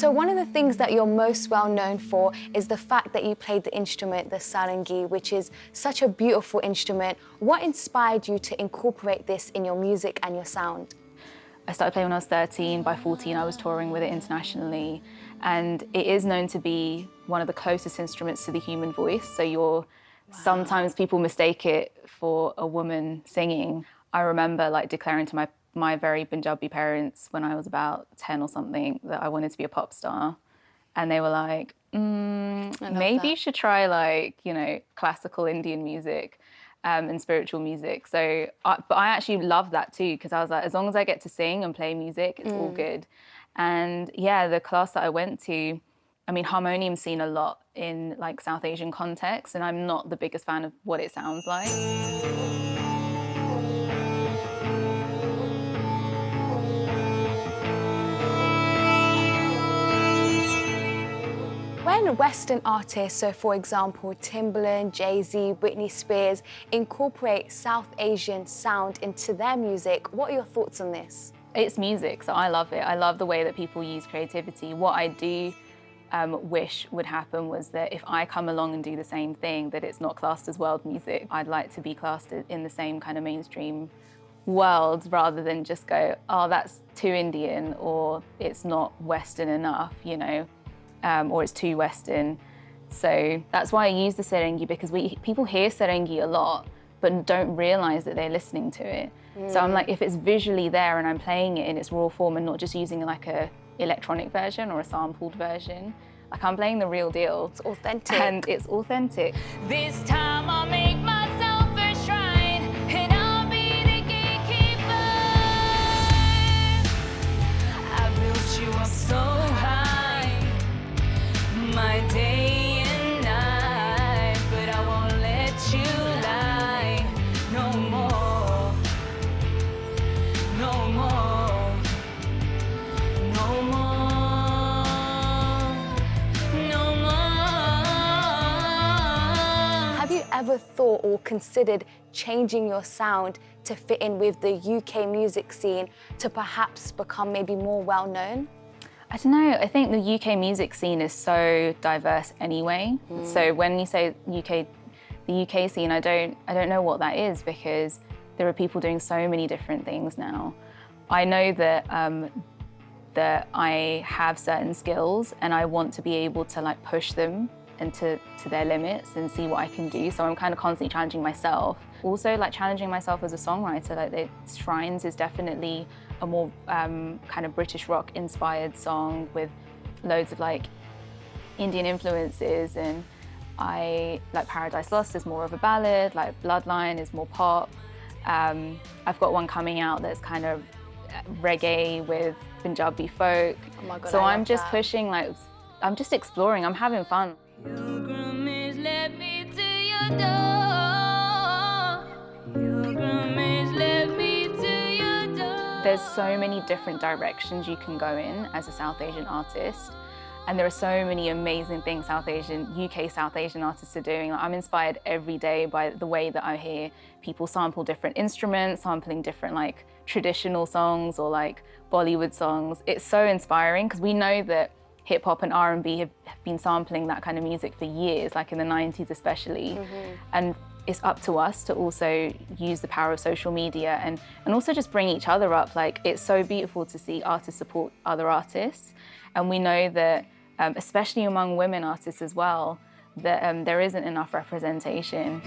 So one of the things that you're most well known for is the fact that you played the instrument, the sarangi, which is such a beautiful instrument. What inspired you to incorporate this in your music and your sound? I started playing when I was 13. By 14, I was touring with it internationally. And it is known to be one of the closest instruments to the human voice. So sometimes people mistake it for a woman singing. I remember like declaring to my very Punjabi parents when I was about 10 or something that I wanted to be a pop star. And they were like, maybe you should try like, classical Indian music and spiritual music. But I actually loved that too, because I was like, as long as I get to sing and play music, it's all good. And yeah, the class that I went to, I mean, harmonium's seen a lot in like South Asian context, and I'm not the biggest fan of what it sounds like. When Western artists, so for example, Timbaland, Jay-Z, Britney Spears, incorporate South Asian sound into their music, what are your thoughts on this? It's music, so I love it. I love the way that people use creativity. What I do wish would happen was that if I come along and do the same thing, that it's not classed as world music. I'd like to be classed in the same kind of mainstream world rather than just go, oh, that's too Indian, or it's not Western enough, or it's too Western. So that's why I use the sarangi, because people hear sarangi a lot, but don't realize that they're listening to it. So I'm like, if it's visually there and I'm playing it in its raw form and not just using like a electronic version or a sampled version, like I'm playing the real deal. It's authentic. And it's authentic. This time I'll make myself a shrine, and I'll be the gatekeeper. I built you up so high, my day and night, but I won't let you lie no more, no more, no more, no more. Have you ever thought or considered changing your sound to fit in with the UK music scene to perhaps become maybe more well known? I don't know, I think the UK music scene is so diverse anyway. So when you say the UK scene, I don't know what that is, because there are people doing so many different things now. I know that that I have certain skills and I want to be able to like push them into their limits and see what I can do. So I'm kind of constantly challenging myself. Also like challenging myself as a songwriter, like the Shrines is definitely a more kind of British rock inspired song with loads of like Indian influences, and I like Paradise Lost is more of a ballad, like Bloodline is more pop. I've got one coming out that's kind of reggae with Punjabi folk. Oh my God, so I I'm love just that. pushing, like I'm just exploring, I'm having fun. Pilgrimage led me to your door. Pilgrimage led me to your door. There's so many different directions you can go in as a South Asian artist. And there are so many amazing things UK South Asian artists are doing. Like, I'm inspired every day by the way that I hear people sample different instruments, sampling different like traditional songs or like Bollywood songs. It's so inspiring, because we know that hip hop and R&B have been sampling that kind of music for years, like in the 90s especially. And it's up to us to also use the power of social media and also just bring each other up. Like, it's so beautiful to see artists support other artists. And we know that, especially among women artists as well, that there isn't enough representation.